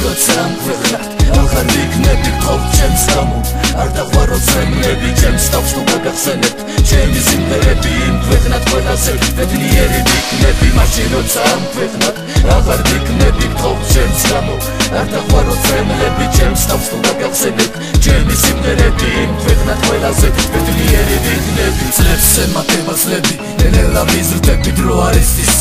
როცა ამ ქვეყნად აღარ ვიქნები გთხოვ ჩემს გამო არ დაღვაროთ ზემლები ჩემს თავს თუ გაგახსენებთ ჩემი სიმღერები იმ ქვეყნად ყველაზე ბედნიერი ვიქნები მაშინ როცა ამ ქვეყნად აღარ ვიქნები გთხოვ ჩემს გამო არ დაღვაროთ ზემლები ჩემს თავს თუ გაგახსენებთ ჩემი სიმღერები იმ ქვეყნად ყველაზე ბედნიერი ვიქნები წლებს ემატება ძლები ნელა მიზრდები დრო არის ის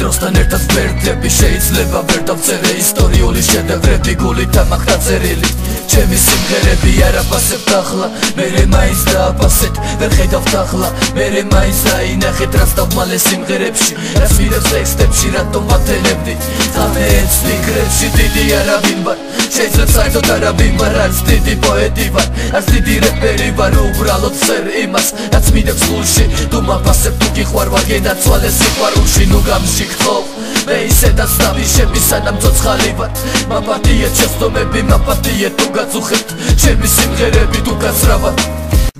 დროსთან ერთად ვერთები შეიძლება ვერ დავწერე ისტორიული შედევრები გულით ამახდა წერილი ჩემი სიმღერები არაფასებთ ახლა მერე მაინც დააფასეთ ვერ ხედავთ ახლა მერე მაინც დაინახეთ რაც დავმალე სიმღერებში რაც ვირებს ტექსტებში რატომ ვათენებდი ხამე ეს ფიქრებში დიდი არავინ ვარ შეიძლება საერთოდ არავინ ვარ არც დიდი პოეტი ვარ არც დიდი რეპერი ვარ უბრალოდ წერ იმას რაც მიდევს გულში თუ მაფასებ თუ გიყვარვა გენაცვალე სიყვარულში ნუ გამშიქთხოვ მე ისედაც დავიშები სანამ ცოცხალი ვარ მაპატიე შეცდომები მაპატიე თუ გაწუხებთ ჩემი სიმღერები თუ გასრავად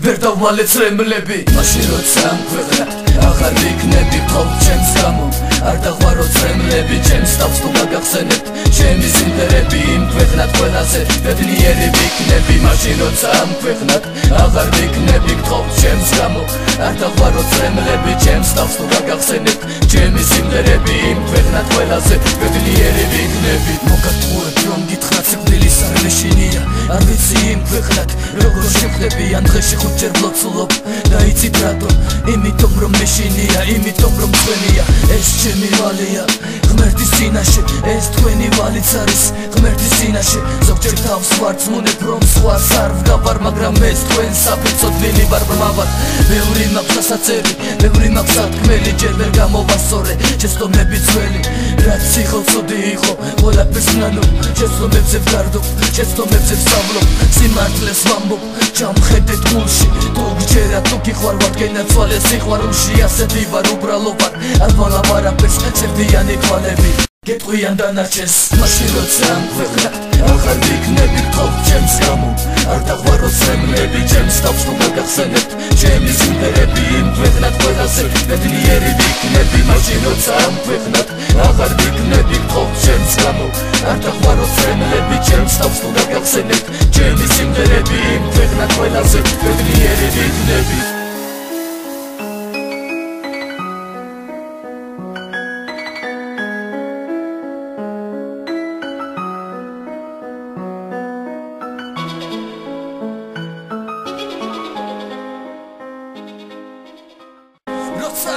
ვერ დავმალე წრემლები მაშინ როცა ამ ქვეყნად აღარ ვიქნები გთხოვ ჩემს გამო არ დაღვაროთ წრემლები ჩემს თავს თუ გაგახსენებთ ჩემი სიმღერები იმ ქვეყნად ყველაზე ბედნიერი ვიქნები მაშინ როცა ამ ქვეყნად აღარ ვიქნები გთხოვ ჩემს გამო არ დაღვაროთ წრემლები ჩემს თავს თუ გაგახსენებთ ჩემი სიმღერები იმ ქვეყნად ყველაზე ბედნიერი ვიქნები მოგატყუებ რომ გითხრათ სიკვდილის არ მეშინია არ ვიცი იმ ქვეყნად როგორ შევხვდები ან დღეში ხუთჯერ ვლოცულობ დაიცით რატომ იმიტომ რომ მეშინია იმიტომ რომ თქვენია ეს ჩემი ვალია ღმერთის წინაშე ეს თქვენი ვალიც არის ღმერთის წინაშე ზოგჯერ თავს ვარწმუნებ რომ სხვას არ ვდაბარ მაგრამ ეს თქვენ საფიცოდვილი ვარ ბრმავარ ბევრი მაქვს სასაცები ბევრი მაქვს სათქმელი ჯერ ვერ გამოვასწორე შეცდომები ძველი რაც იყო ცუდი იყო ყველაფერს ნანო შეცდომებზე ვგარდობ შეცდომებზე ვსწავლობ სიმართლეს ვამბობ ჩამხედეთ გულში თუ გჯერა თუ გიყვარვათ გენაცვალე სიყვარულში ასეთი ვარ უბრალო ვარ არ ვალავ არაფერს ცერდიანი თვალები გეტყვიან დანარჩენს მაშინ როცა ამ ქვეყნად აღარ ვიქნები გთხოვ ჩემს გამო არ დაღვაროთ ზემლები ჩემს თავს თუ გაგახსენებთ ჩემი სიმღერები იმ ქვეყნად ყველაზე ბედნიერი ვიქნები მაშინ როცა ამ ქვეყნად აღარ ვიქნები გთხოვ ჩემს გამო არ დაღვაროთ ზემლები ჩემს თავს თუ გაგახსენებთ ჩემი სიმღერები იმ ქვეყნად ყველაზე ბედნიერი ვიქნები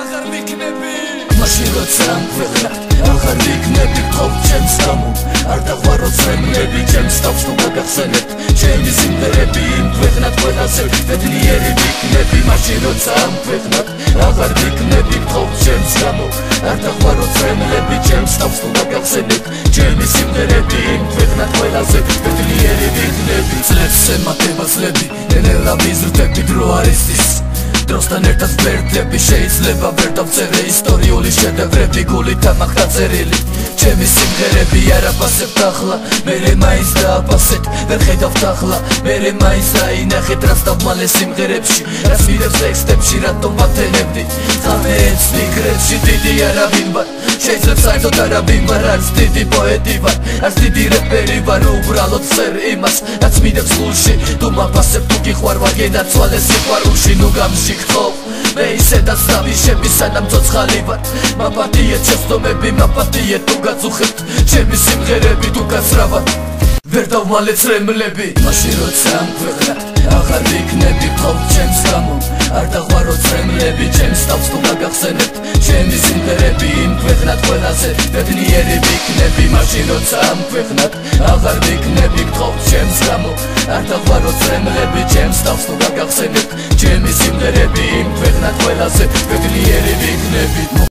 აღარ ვიქნები მაშინ როცა ამ ქვეყნად აღარ ვიქნები გთხოვ ჩემს გამო არ დაღვაროთ ზემლები ჩემს თავს თუ გაგახსენებთ ჩემი სიმღერები იმ ქვეყნად ყველაზე ბედნიერი ვიქნები მაშინ როცა ამ ქვეყნად აღარ ვიქნები გთხოვ ჩემს გამო არ დაღვაროთ ზემლები ჩემს თავს თუ გაგახსენებთ ჩემი სიმღერები იმ ქვეყნად ყველაზე ბედნიერი ვიქნები წლებს ემატება ძლები ნელა მიზრდები დრო არის ის დროსთან ერთად ვერთები შეიძლება ვერ დავწერე ისტორიული შედევრები გულით ამახდა წერილი ჩემი სიმღერები არაფასებთ ახლა მერე მაინც დააფასეთ ვერ ხედავთ ახლა მერე მაინც დაინახეთ რაც დავმალე სიმღერებში რაც ვირებს ტექსტებში რატომ ვათენებდი ხამე ეს ფიქრებში დიდი არავინ ვარ შეიძლება საერთოდ არავინ ვარ არც დიდი პოეტი ვარ არც დიდი რეპერი ვარ უბრალოდ წერ იმას რაც მიდევს გულში თუ მაფასებ თუ გიყვარვა გენაცვალე სიყვარულში ნუ გამშიქთხოვ მე ისედაც დავიშები სანამ ცოცხალი ვარ მაპატიე შეცდომები მაპატიე თუ გაწუხებთ ჩემი სიმღერები თუ გასრავად ვერ დავმალე წრემლები მაშინ როცა ამ ქვეყნად აღარ ვიქნები გთხოვ ჩემს გამო არ დაღვაროთ წრემლები ჩემს თავს თუ გაგახსენებთ ჩემი სიმღერები იმ ქვეყნად ყველაზე ბედნიერი ვიქნები მაშინ როცა ამ ქვეყნად აღარ ვიქნები გთხოვ ჩემს გამო არ დაღვაროთ წრემლები ჩემს თავს თუ გაგახსენებთ ჩემი სიმღერები იმ ქვეყნად ყველაზე ბედნიერი ვიქნები